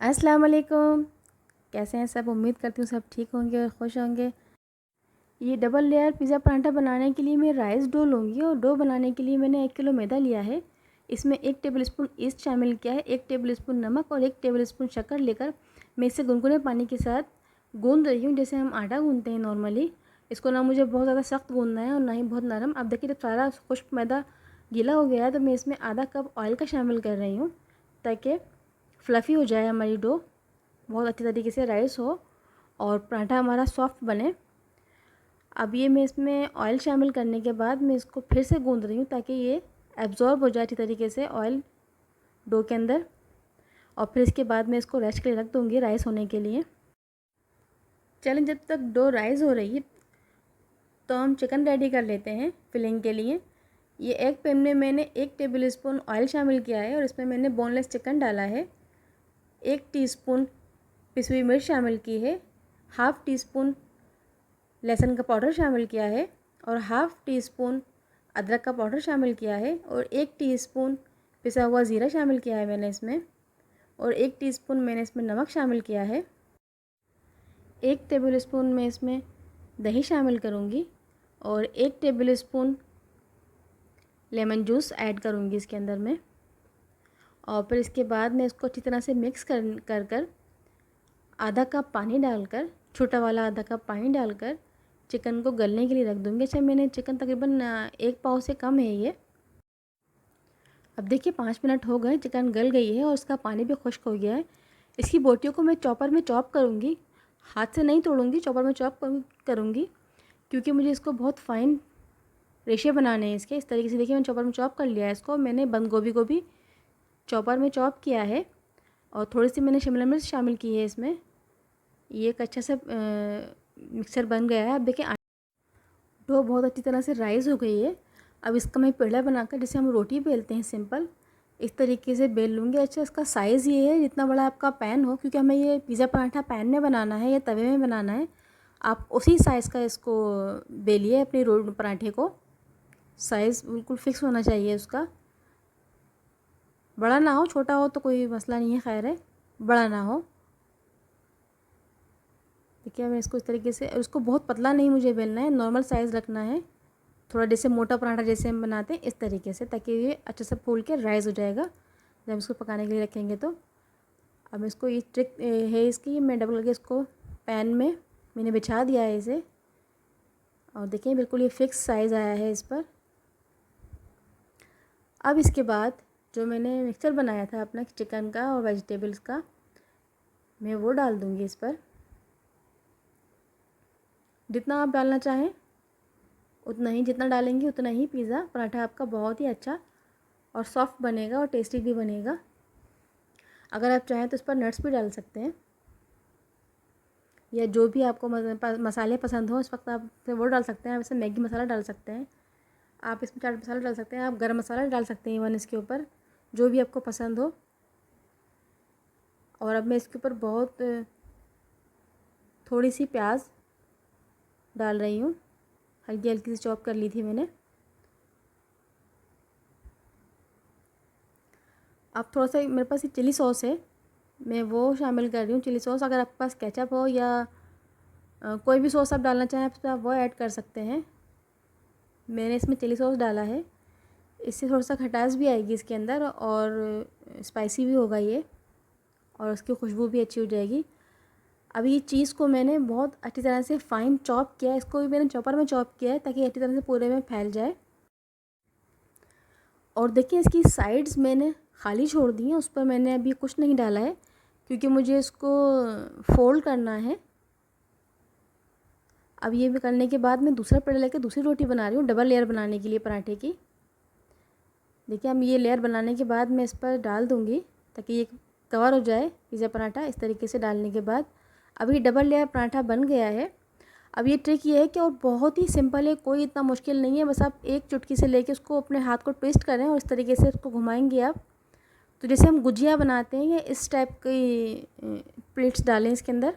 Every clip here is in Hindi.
अस्सलाम वालेकुम। कैसे हैं सब? उम्मीद करती हूँ सब ठीक होंगे और खुश होंगे। ये डबल लेयर पिज़्ज़ा पराठा बनाने के लिए मैं राइस डो लूँगी और डो बनाने के लिए मैंने 1 किलो मैदा लिया है। इसमें 1 टेबलस्पून ईस्ट शामिल किया है, 1 टेबलस्पून नमक और 1 टेबलस्पून शक्कर लेकर मैं इसे गुनगुने पानी के साथ गूँध रही हूँ, जैसे हम आटा गूँधते हैं नॉर्मली। इसको ना मुझे बहुत ज़्यादा सख्त गूँधना है और ना ही बहुत नरम। अब देखिए जब सारा खुश्क मैदा गीला हो गया है तो मैं इसमें आधा कप ऑयल का शामिल कर रही हूँ ताकि फ्लफ़ी हो जाए हमारी डो, बहुत अच्छी तरीके से राइस हो और पराठा हमारा सॉफ्ट बने। अब ये मैं इसमें ऑयल शामिल करने के बाद मैं इसको फिर से गूँध रही हूँ ताकि ये एब्ज़ॉर्ब हो जाए अच्छी तरीके से ऑयल डो के अंदर। और फिर इसके बाद मैं इसको रेस्ट के लिए रख दूँगी राइस होने के लिए। चलें, जब तक डो राइस हो रही है तो हम चिकन रेडी कर लेते हैं फिलिंग के लिए। ये एक पैन में मैंने 1 टेबलस्पून ऑयल शामिल किया है और इसमें मैंने बोनलेस चिकन डाला है। 1 टीस्पून पिसी हुई मिर्च शामिल की है, हाफ़ टी स्पून लहसुन का पाउडर शामिल किया है और हाफ़ टी स्पून अदरक का पाउडर शामिल किया है और 1 टीस्पून पिसा हुआ ज़ीरा शामिल किया है मैंने इसमें और 1 टीस्पून मैंने इसमें नमक शामिल किया है। 1 टेबलस्पून मैं इसमें दही शामिल करूँगी और 1 टेबलस्पून लेमन जूस ऐड करूँगी इसके अंदर में। और फिर इसके बाद मैं इसको अच्छी तरह से मिक्स कर आधा कप पानी डालकर, छोटा वाला आधा कप पानी डालकर चिकन को गलने के लिए रख दूँगी। अच्छा, मैंने चिकन तकरीबन 1 पाव से कम है ये। अब देखिए 5 मिनट हो गए, चिकन गल गई है और उसका पानी भी खुश्क हो गया है। इसकी बोटियों को मैं चॉपर में चॉप करूँगी, हाथ से नहीं तोड़ूँगी, चॉपर में चॉप करूँगी क्योंकि मुझे इसको बहुत फ़ाइन रेशे बनाने हैं इसके। इस तरीके से देखिए मैंने चॉपर में चॉप कर लिया है इसको। मैंने बंद गोभी को भी चॉपर में चॉप किया है और थोड़ी सी मैंने शिमला मिर्च शामिल की है इसमें। ये एक अच्छा सा मिक्सर बन गया है। अब देखिए डो बहुत अच्छी तरह से राइस हो गई है। अब इसका मैं पेड़ा बनाकर, जैसे हम रोटी बेलते हैं सिंपल, इस तरीके से बेल लूँगी। अच्छा, इसका साइज़ ये है जितना बड़ा आपका पैन हो, क्योंकि हमें ये पिज़्ज़ा पराठा पैन में बनाना है या तवे में बनाना है। आप उसी साइज़ का इसको बेलिए अपने पराठे को। साइज़ बिल्कुल फ़िक्स होना चाहिए उसका, बड़ा ना हो, छोटा हो तो कोई मसला नहीं है, खैर है, बड़ा ना हो। देखिए मैं इसको इस तरीके से, उसको बहुत पतला नहीं मुझे बेलना है, नॉर्मल साइज़ रखना है, थोड़ा जैसे मोटा पराठा जैसे हम बनाते हैं इस तरीके से, ताकि ये अच्छे से फूल के राइस हो जाएगा जब इसको पकाने के लिए रखेंगे तो। अब इसको ये ट्रिक है इसकी, मैं डबल करके इसको पैन में मैंने बिछा दिया है इसे और देखिए बिल्कुल ये फ़िक्स साइज़ आया है इस पर। अब इसके बाद जो मैंने मिक्सचर बनाया था अपना चिकन का और वेजिटेबल्स का, मैं वो डाल दूँगी इस पर। जितना आप डालना चाहें उतना ही, जितना डालेंगे उतना ही पिज़्ज़ा पराठा आपका बहुत ही अच्छा और सॉफ्ट बनेगा और टेस्टी भी बनेगा। अगर आप चाहें तो इस पर नट्स भी डाल सकते हैं या जो भी आपको मसाले पसंद हो इस वक्त आप वो डाल सकते हैं। आप इसमें मैगी मसाला डाल सकते हैं, आप इसमें चाट मसाला डाल सकते हैं, आप गरम मसाला डाल सकते हैं इवन इसके ऊपर, जो भी आपको पसंद हो। और अब मैं इसके ऊपर बहुत थोड़ी सी प्याज डाल रही हूँ, हल्की हल्की सी चॉप कर ली थी मैंने। अब थोड़ा सा मेरे पास ये चिली सॉस है, मैं वो शामिल कर रही हूँ। चिली सॉस, अगर आपके पास केचप हो या कोई भी सॉस आप डालना चाहें तो आप वो ऐड कर सकते हैं। मैंने इसमें चिली सॉस डाला है, इससे थोड़ा सा खटास भी आएगी इसके अंदर और स्पाइसी भी होगा ये और उसकी खुशबू भी अच्छी हो जाएगी। अब ये चीज़ को मैंने बहुत अच्छी तरह से फ़ाइन चॉप किया है, इसको भी मैंने चॉपर में चॉप किया है ताकि अच्छी तरह से पूरे में फैल जाए। और देखिए इसकी साइड्स मैंने खाली छोड़ दी हैं, उस पर मैंने अभी कुछ नहीं डाला है क्योंकि मुझे इसको फोल्ड करना है। अब ये भी करने के बाद मैं दूसरा पेड़ा लेकर दूसरी रोटी बना रही हूँ डबल लेयर बनाने के लिए पराठे की। देखिए अब ये लेयर बनाने के बाद मैं इस पर डाल दूँगी ताकि ये कवर हो जाए पिज़्ज़ा पराठा। इस तरीके से डालने के बाद अब ये डबल लेयर पराठा बन गया है। अब ये ट्रिक ये है कि और बहुत ही सिंपल है, कोई इतना मुश्किल नहीं है, बस आप एक चुटकी से लेके उसको अपने हाथ को ट्विस्ट करें और इस तरीके से उसको घुमाएंगे आप तो जैसे हम गुजिया बनाते हैं या इस टाइप की प्लेट्स डालें इसके अंदर,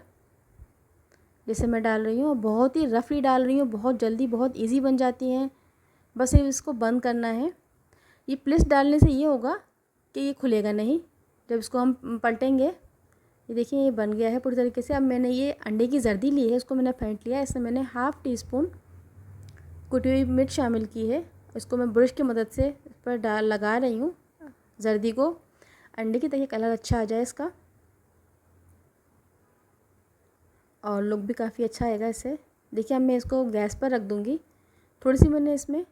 जैसे मैं डाल रही हूँ। बहुत ही रफली डाल रही हूँ, बहुत जल्दी बहुत इजी बन जाती हैं, बस ये इसको बंद करना है। ये प्लेट्स डालने से ये होगा कि ये खुलेगा नहीं, जब इसको हम पलटेंगे ये देखिए ये बन गया है पूरी तरीके से। अब मैंने ये अंडे की जर्दी ली है, इसको मैंने फेंट लिया। इसमें मैंने हाफ़ टी स्पून कुटी हुई मिर्च शामिल की है। इसको मैं ब्रश की मदद से इस पर लगा रही हूँ जर्दी को, अंडे की, ताकि कलर अच्छा आ जाए इसका और लुक भी काफ़ी अच्छा आएगा इससे। देखिए अब मैं इसको गैस पर रख दूँगी। थोड़ी सी मैंने इसमें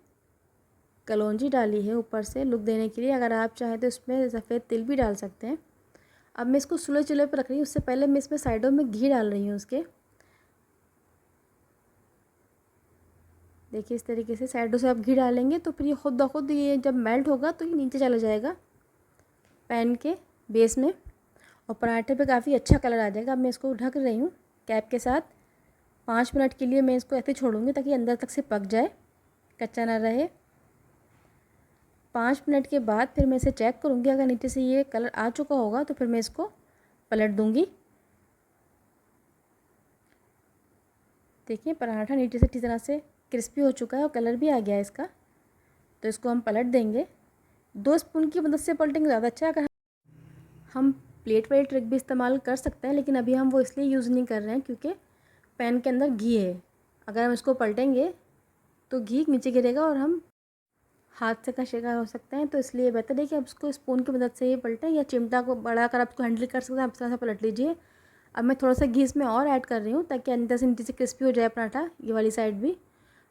कलौंजी डाली है ऊपर से लुक देने के लिए। अगर आप चाहें तो इसमें सफ़ेद तिल भी डाल सकते हैं। अब मैं इसको स्लो चूल्हे पर रख रही हूँ। उससे पहले मैं इसमें साइडों में घी डाल रही हूँ उसके। देखिए इस तरीके से साइडों से आप घी डालेंगे तो फिर ये खुद ब खुद ये जब मेल्ट होगा तो ये नीचे चला जाएगा पैन के बेस में और पराठे पे काफ़ी अच्छा कलर आ जाएगा। अब मैं इसको ढक रही हूँ कैप के साथ। 5 मिनट के लिए मैं इसको ऐसे छोड़ूंगी ताकि अंदर तक से पक जाए, कच्चा ना रहे। 5 मिनट के बाद फिर मैं इसे चेक करूँगी। अगर नीचे से ये कलर आ चुका होगा तो फिर मैं इसको पलट दूँगी। देखिए पराठा नीचे से अच्छी तरह से क्रिस्पी हो चुका है और कलर भी आ गया है इसका। तो इसको हम पलट देंगे। 2 स्पून की मदद से पलटेंगे ज़्यादा अच्छा है। अगर हम प्लेट वाली ट्रिक भी इस्तेमाल कर सकते हैं, लेकिन अभी हम वो इसलिए यूज़ नहीं कर रहे हैं क्योंकि पैन के अंदर घी है। अगर हम इसको पलटेंगे तो घी नीचे गिरेगा और हम हाथ से का शिकार हो सकते हैं। तो इसलिए बेहतर है कि आप इसको स्पून की मदद से ही पलटें, या चिमटा को बढ़ाकर आप इसको हैंडल कर सकते हैं, आप इस तरह से पलट लीजिए। अब मैं थोड़ा सा घी इसमें और ऐड कर रही हूँ ताकि अंदर से नीचे से क्रिस्पी हो जाए पराठा, ये वाली साइड भी।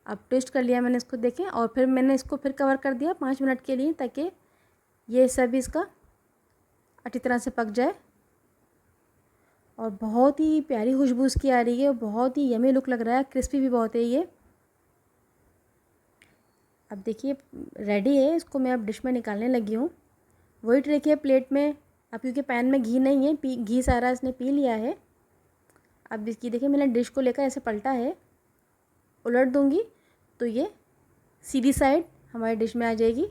अब ट्विस्ट कर लिया मैंने इसको, देखें। और फिर मैंने इसको फिर कवर कर दिया 5 मिनट के लिए ताकि ये सब इसका अच्छी तरह से पक जाए। और बहुत ही प्यारी खुशबू इसकी आ रही है, बहुत ही यमी लुक लग रहा है, क्रिस्पी भी बहुत है ये। अब देखिए रेडी है। इसको मैं अब डिश में निकालने लगी हूँ। वही ट्रिक है प्लेट में, अब क्योंकि पैन में घी नहीं है, घी सारा इसने पी लिया है। अब इसकी देखिए मैंने डिश को लेकर ऐसे पलटा है, उलट दूँगी तो ये सीधी साइड हमारी डिश में आ जाएगी।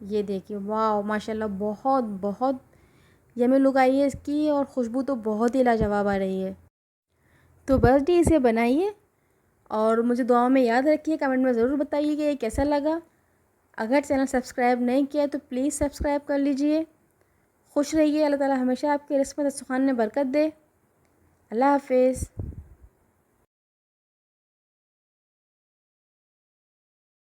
ये देखिए वाह माशाल्लाह, बहुत बहुत यम्मी लुक आई है इसकी और खुशबू तो बहुत ही लाजवाब आ रही है। तो बस जी इसे बनाइए और मुझे दुआओं में याद रखिए, कमेंट में ज़रूर बताइए कि ये कैसा लगा। अगर चैनल सब्सक्राइब नहीं किया तो प्लीज़ सब्सक्राइब कर लीजिए। खुश रहिए, अल्लाह ताला हमेशा आपके रिज़्क़ में दस्तरख़्वान में बरकत दे। अल्लाह हाफ़िज़।